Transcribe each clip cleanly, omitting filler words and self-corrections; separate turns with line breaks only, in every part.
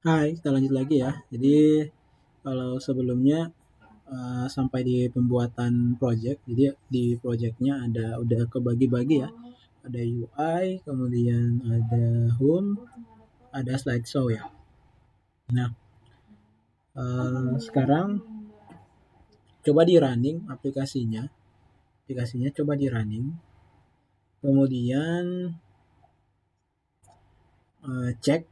Hai, kita lanjut lagi ya. Jadi kalau sebelumnya sampai di pembuatan project, jadi di projectnya udah kebagi-bagi ya. Ada UI, kemudian ada home, ada slideshow ya. Nah, sekarang coba di running aplikasinya, coba di running. Kemudian cek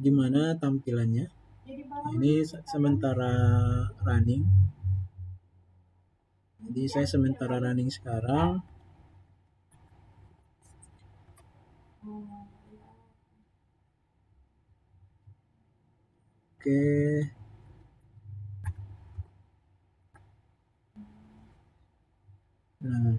gimana tampilannya. Nah, ini sementara running. Jadi saya sementara running sekarang. Oke. Nah,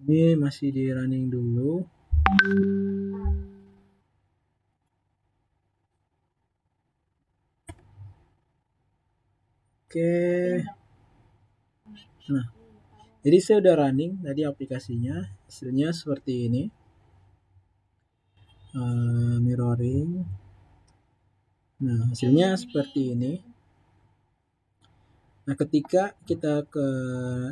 ini masih di running dulu. Oke. Nah, jadi saya udah running tadi aplikasinya. Hasilnya seperti ini. Mirroring. Nah, hasilnya seperti ini. Nah, ketika kita ke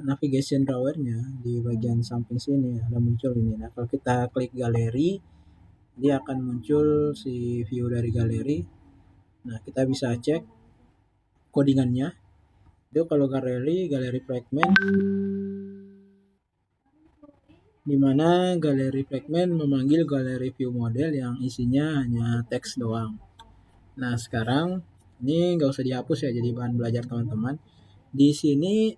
navigation drawer-nya di bagian samping sini ada muncul ini. Nah, kalau kita klik galeri, dia akan muncul si view dari galeri. Nah, kita bisa cek codingannya. Itu kalau galeri fragment, di mana galeri fragment memanggil galeri view model yang isinya hanya teks doang. Nah, sekarang ini nggak usah dihapus ya, jadi bahan belajar teman-teman. Di sini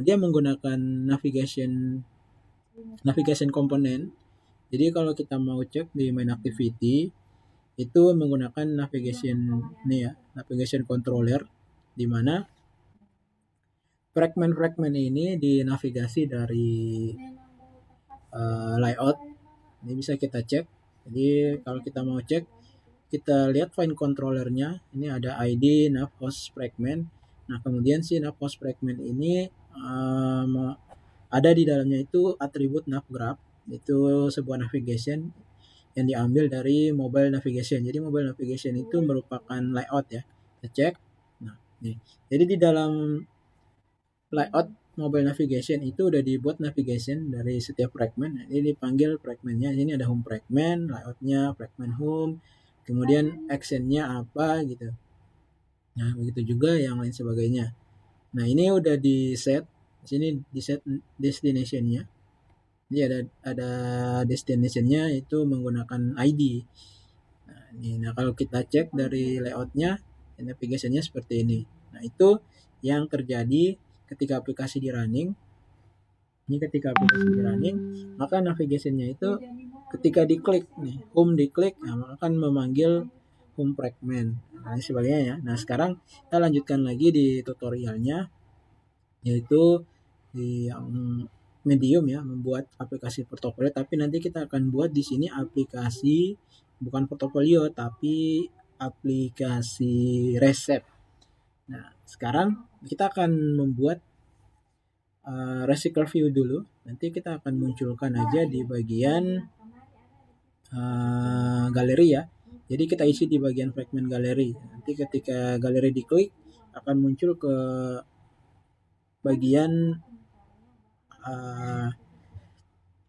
dia menggunakan navigation komponen. Jadi kalau kita mau cek di main activity itu menggunakan navigation controller, di mana fragment-fragment ini dinavigasi dari layout. Ini bisa kita cek. Jadi kalau kita mau cek, kita lihat find controllernya. Ini ada ID nav host fragment. Nah, kemudian si nav host fragment ini ada di dalamnya itu atribut nav graph. Itu sebuah navigation yang diambil dari mobile navigation. Jadi mobile navigation itu merupakan layout ya. Kita cek. Nah, nih. Jadi di dalam layout mobile navigation itu udah dibuat navigation dari setiap fragment. Nah, ini dipanggil fragmentnya. Ini ada home fragment, layoutnya fragment home, kemudian actionnya apa gitu. Nah, begitu juga yang lain sebagainya. Nah, ini udah di set. Di sini di set destinationnya. Jadi ada destinationnya itu menggunakan ID. Nah, kalau kita cek dari layoutnya, navigationnya seperti ini. Nah, itu yang terjadi ketika aplikasi di running. Ini ketika aplikasi di running, maka navigationnya itu ketika diklik nih, home diklik, nah, maka akan memanggil home fragment. Nah, sebagainya ya. Nah, sekarang kita lanjutkan lagi di tutorialnya, yaitu di yang medium ya, membuat aplikasi portofolio. Tapi nanti kita akan buat di sini aplikasi bukan portofolio, tapi aplikasi resep. Nah, sekarang kita akan membuat recycle view dulu. Nanti kita akan munculkan aja di bagian galeri ya. Jadi kita isi di bagian fragment galeri. Nanti ketika galeri diklik akan muncul ke bagian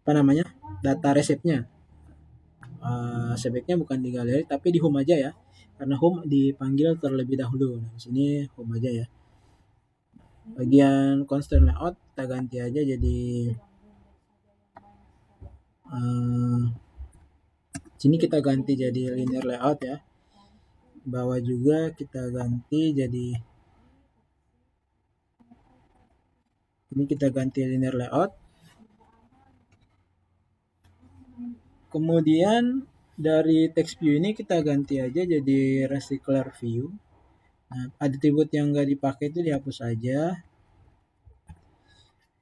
apa namanya, data resepnya. Sebaiknya bukan di galeri tapi di home aja ya, karena home dipanggil terlebih dahulu. Nah, di sini home aja ya. Bagian constant layout kita ganti aja jadi sini kita ganti jadi linear layout ya. Bawah juga kita ganti jadi ini, kita ganti linear layout. Kemudian dari text view ini kita ganti aja jadi recycler view. Nah, atribut yang nggak dipakai itu dihapus aja.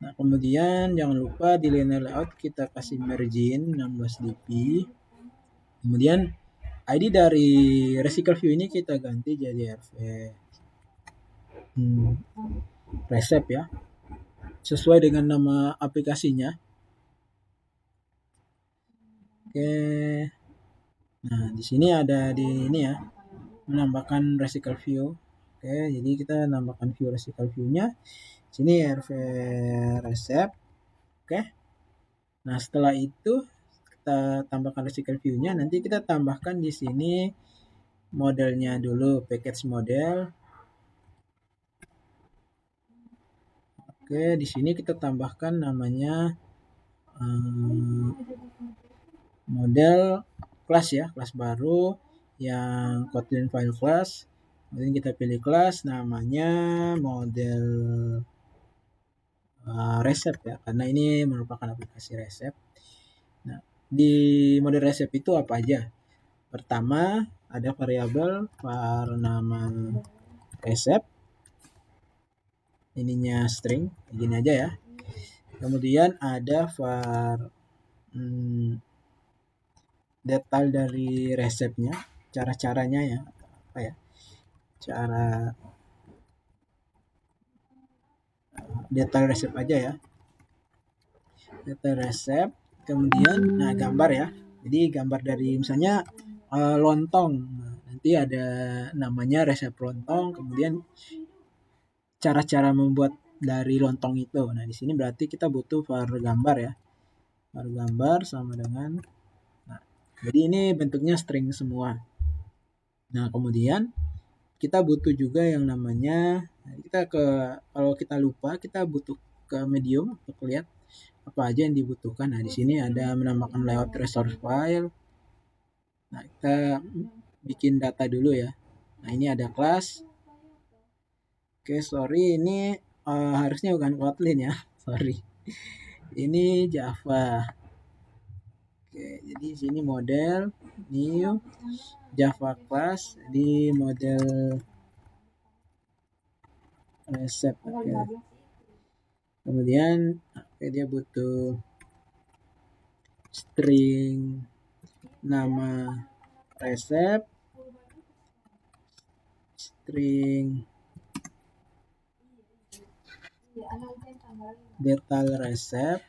Nah, kemudian jangan lupa di linear layout kita kasih margin 16 dp. Kemudian ID dari recycle view ini kita ganti jadi RV resep ya, sesuai dengan nama aplikasinya. Oke. Nah, di sini ada di ini ya, menambahkan recycle view. Oke, jadi kita nambahkan view recycle view-nya. Sini RV resep. Oke. Nah, setelah itu kita tambahkan recycle view-nya, nanti kita tambahkan di sini modelnya dulu, package model. Oke, di sini kita tambahkan namanya model kelas ya, kelas baru yang Kotlin file class. Kemudian kita pilih kelas namanya model resep ya, karena ini merupakan aplikasi resep. Nah, di model resep itu apa aja? Pertama, ada variabel var nama resep. Ininya string, begini aja ya. Kemudian ada var detail dari resepnya, cara-caranya ya, apa ya? Cara detail resep aja ya. Detail resep, kemudian nah gambar ya. Jadi gambar dari misalnya lontong. Nah, nanti ada namanya resep lontong, kemudian cara-cara membuat dari lontong itu. Nah, di sini berarti kita butuh var gambar ya. Var gambar sama dengan nah, jadi ini bentuknya string semua. Nah, kemudian kita butuh juga yang namanya kita kalau kita lupa kita butuh ke medium untuk lihat apa aja yang dibutuhkan. Nah, di sini ada menambahkan layout resource file. Nah, kita bikin data dulu ya. Nah, ini ada kelas. Oke, sorry ini harusnya bukan Kotlin ya. Sorry. Ini Java. Oke, jadi sini model new Java class di model resep. Oke. Kemudian dia butuh string nama resep, string detail resep.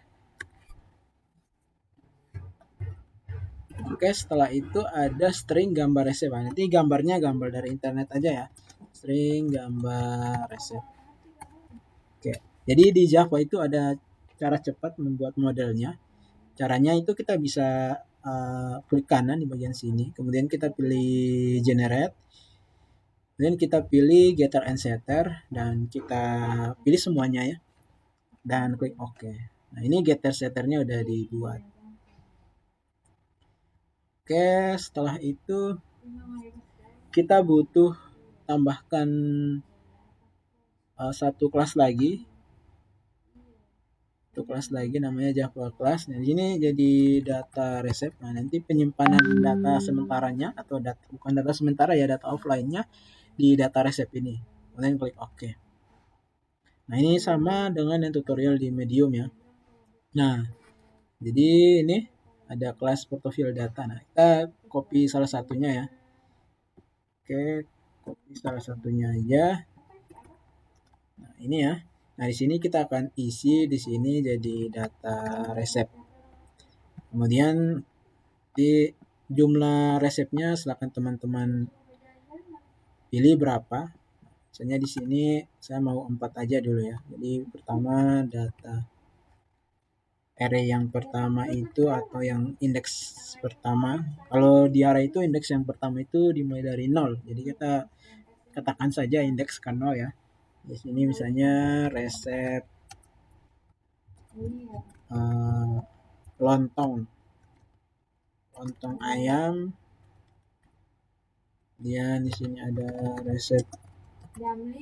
Oke, setelah itu ada string gambar resep. Nah, nanti gambarnya gambar dari internet aja ya. String gambar resep. Oke, jadi di Java itu ada cara cepat membuat modelnya. Caranya itu kita bisa klik kanan di bagian sini. Kemudian kita pilih generate. Kemudian kita pilih getter and setter. Dan kita pilih semuanya ya. Dan klik OK. Nah, ini getter setternya udah dibuat. Oke, setelah itu kita butuh tambahkan satu kelas lagi. Satu kelas lagi namanya Java class. Nah, di sini jadi data resep. Nah, nanti penyimpanan data sementaranya atau bukan data sementara ya, data offline-nya di data resep ini. Kemudian klik OK. Nah, ini sama dengan yang tutorial di Medium ya. Nah, jadi ini ada kelas portfolio data. Nah, kita copy salah satunya ya. Oke, copy salah satunya aja. Nah, ini ya. Nah, di sini kita akan isi di sini jadi data resep. Kemudian di jumlah resepnya silakan teman-teman pilih berapa. Misalnya di sini saya mau 4 aja dulu ya. Jadi pertama data array yang pertama itu atau yang indeks pertama. Kalau di array itu indeks yang pertama itu dimulai dari 0. Jadi kita katakan saja indeks ke 0 ya. Di sini misalnya resep lontong ayam. Kemudian di sini ada resep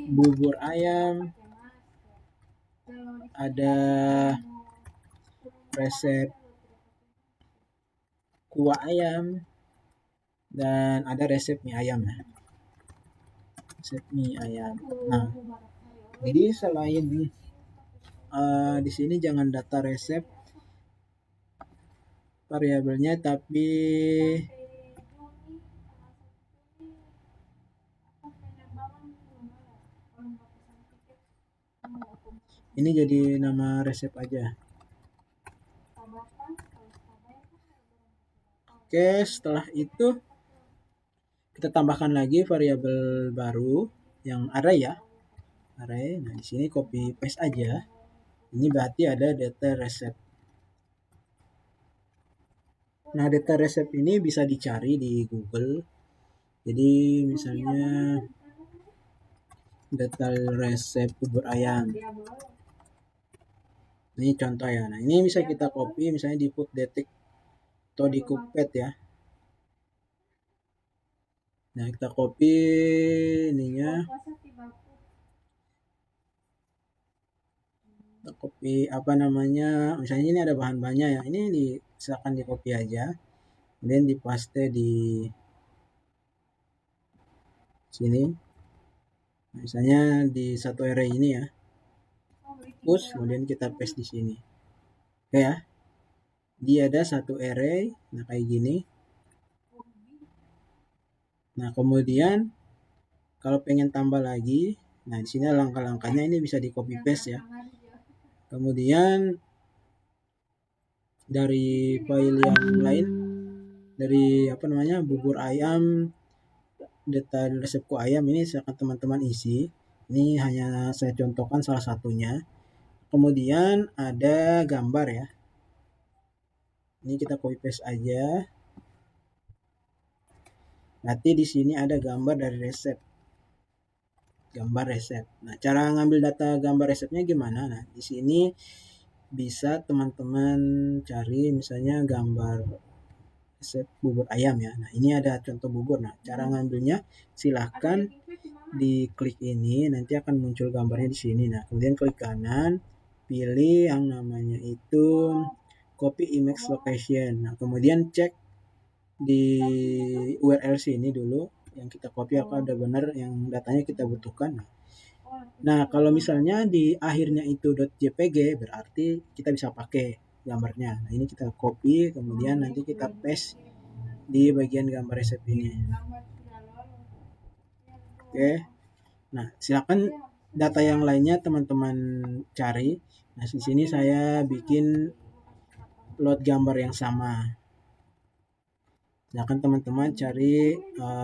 bubur ayam. Ada resep kuah ayam dan ada resep mie ayam ya. Resep mie ayam. Nah, jadi selain di sini jangan data resep variabelnya, tapi Ini jadi nama resep aja. Oke, setelah itu kita tambahkan lagi variabel baru yang array ya. Array. Nah, di sini copy paste aja. Ini berarti ada data resep. Nah, data resep ini bisa dicari di Google. Jadi, misalnya data resep bubur ayam. Ini contoh ya. Nah, ini bisa kita copy misalnya di Fooddetik atau di Cookpad ya. Nah, kita copy ininya. Kita copy apa namanya? Misalnya ini ada bahan-bahannya ya. Ini silakan di copy aja. Kemudian di paste di sini. Misalnya di satu array ini ya. Push, kemudian kita paste di sini. Oke ya. Dia ada satu array, nah kayak gini. Nah, kemudian kalau pengen tambah lagi, nah di sini langkah-langkahnya ini bisa di copy paste ya. Kemudian dari file yang lain, dari apa namanya bubur ayam, detail resepku ayam ini silakan teman-teman isi. Ini hanya saya contohkan salah satunya. Kemudian ada gambar ya. Ini kita copy paste aja. Nanti di sini ada gambar dari resep. Gambar resep. Nah, cara ngambil data gambar resepnya gimana? Nah, di sini bisa teman-teman cari misalnya gambar resep bubur ayam ya. Nah, ini ada contoh bubur. Nah, cara ngambilnya silahkan diklik ini, nanti akan muncul gambarnya di sini. Nah, kemudian klik kanan, pilih yang namanya itu copy image location. Nah, kemudian cek di URL sini dulu yang kita copy apa udah benar yang datanya kita butuhkan. Nah, kalau misalnya di akhirnya itu .jpg berarti kita bisa pakai gambarnya. Nah, ini kita copy kemudian nanti kita paste di bagian gambar resep ini. Oke. Nah, silakan data yang lainnya teman-teman cari. Nah, di sini saya bikin load gambar yang sama. Silakan teman-teman cari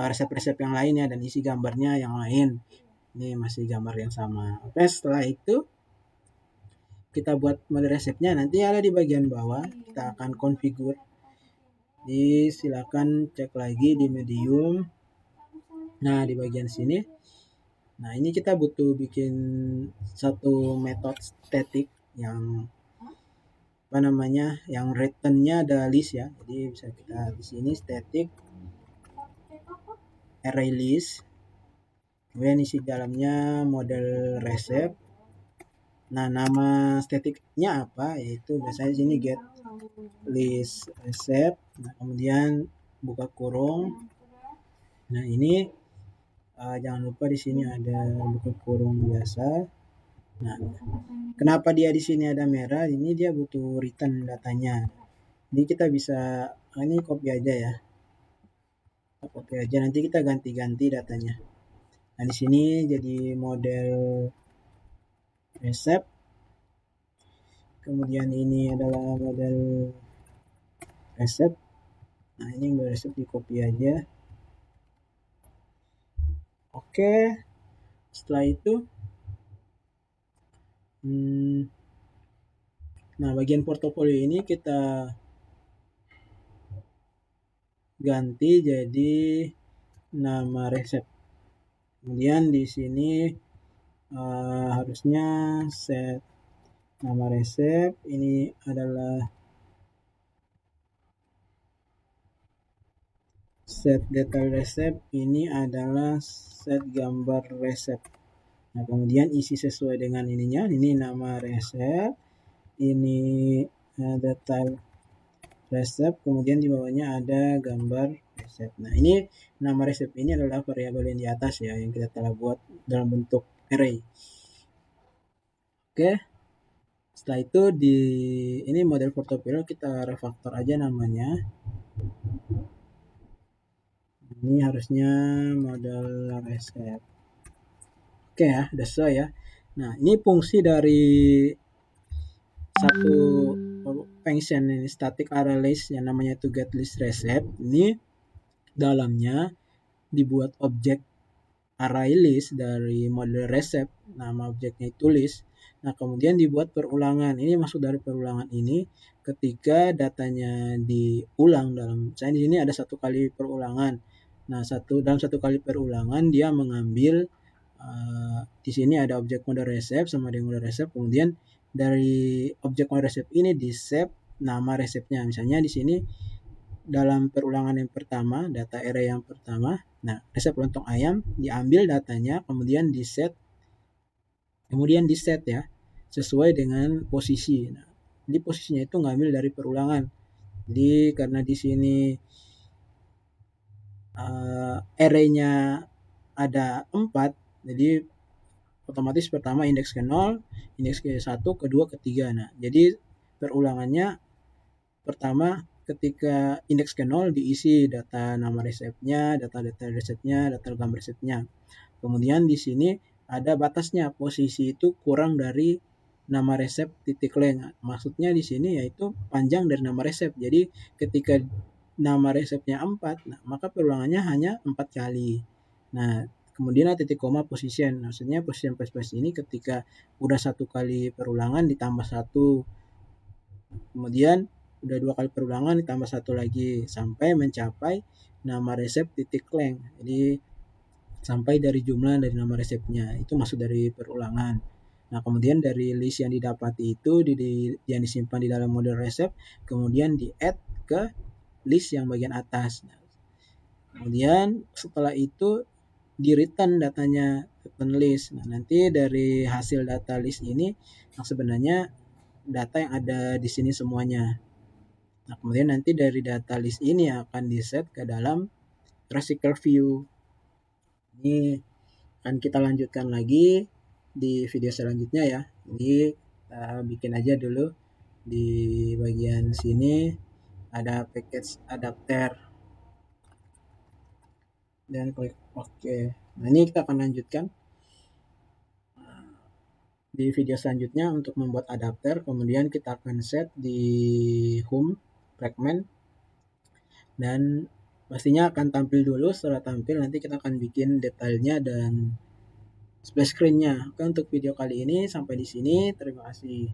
resep-resep yang lainnya dan isi gambarnya yang lain. Ini masih gambar yang sama. Oke, setelah itu kita buat model resepnya. Nanti ada di bagian bawah. Kita akan configure. Jadi silakan cek lagi di medium. Nah, di bagian sini. Nah, ini kita butuh bikin satu metode static yang apa namanya? Yang returnnya ada list ya. Jadi bisa kita di sini static array list. Kemudian isi dalamnya model resep. Nah, nama staticnya apa? Yaitu biasanya di sini get list resep. Nah, kemudian buka kurung. Nah, ini jangan lupa di sini ada buka kurung biasa. Nah, kenapa dia di sini ada merah? Ini dia butuh return datanya. Jadi kita bisa ini copy aja ya. Copy aja nanti kita ganti-ganti datanya. Nah, di sini jadi model resep. Kemudian ini adalah model resep. Nah, ini model resep di copy aja. Oke. Setelah itu nah, bagian portofolio ini kita ganti jadi nama resep. Kemudian di sini harusnya set nama resep. Ini adalah set detail resep. Ini adalah set gambar resep. Nah, kemudian isi sesuai dengan ininya. Ini nama resep. Ini detail resep. Kemudian di bawahnya ada gambar resep. Nah, ini nama resep ini adalah variabel yang di atas ya, yang kita telah buat dalam bentuk array. Oke. Setelah itu di ini model portofolio kita refactor aja namanya. Ini harusnya model resep. Oke ya, udah selesai ya. Nah, ini fungsi dari satu function ini static array list yang namanya to get list receipt. Ini dalamnya dibuat objek array list dari model receipt, nama objeknya itu list. Nah, kemudian dibuat perulangan. Ini maksud dari perulangan ini ketika datanya diulang dalam, misalnya di sini ada satu kali perulangan. Nah, dalam satu kali perulangan dia mengambil di sini ada objek model receipt sama dengan model receipt. Kemudian dari objek model receipt ini di save nama resepnya. Misalnya di sini dalam perulangan yang pertama, data array yang pertama, nah resep lontong ayam diambil datanya, kemudian di set ya, sesuai dengan posisi. Nah, di posisinya itu ngambil dari perulangan. Jadi karena di sini array-nya ada 4, jadi otomatis pertama indeks ke 0, indeks ke 1, kedua, ketiga. Nah, jadi perulangannya pertama ketika indeks ke 0 diisi data nama resepnya, data resepnya, data gambar resepnya. Kemudian di sini ada batasnya, posisi itu kurang dari nama resep titik length. Maksudnya di sini yaitu panjang dari nama resep. Jadi ketika nama resepnya 4, nah, maka perulangannya hanya 4 kali. Nah, kemudian ada titik koma position. Maksudnya position plus plus ini ketika udah satu kali perulangan ditambah satu. Kemudian udah 2 kali perulangan ditambah satu lagi sampai mencapai nama resep titik length. Jadi sampai dari jumlah dari nama resepnya. Itu maksud dari perulangan. Nah, kemudian dari list yang didapati itu yang disimpan di dalam model resep, kemudian di-add ke list yang bagian atas. Nah, kemudian setelah itu di-return datanya, return list. Nah, nanti dari hasil data list ini yang sebenarnya data yang ada di sini semuanya. Nah, kemudian nanti dari data list ini akan di-set ke dalam classical view. Ini akan kita lanjutkan lagi di video selanjutnya ya. Jadi kita bikin aja dulu di bagian sini ada package adapter dan klik OK. Nah, ini kita akan lanjutkan di video selanjutnya untuk membuat adapter. Kemudian kita akan set di home fragment dan pastinya akan tampil dulu. Setelah tampil nanti kita akan bikin detailnya dan splash screen-nya. Oke, untuk video kali ini sampai di sini. Terima kasih.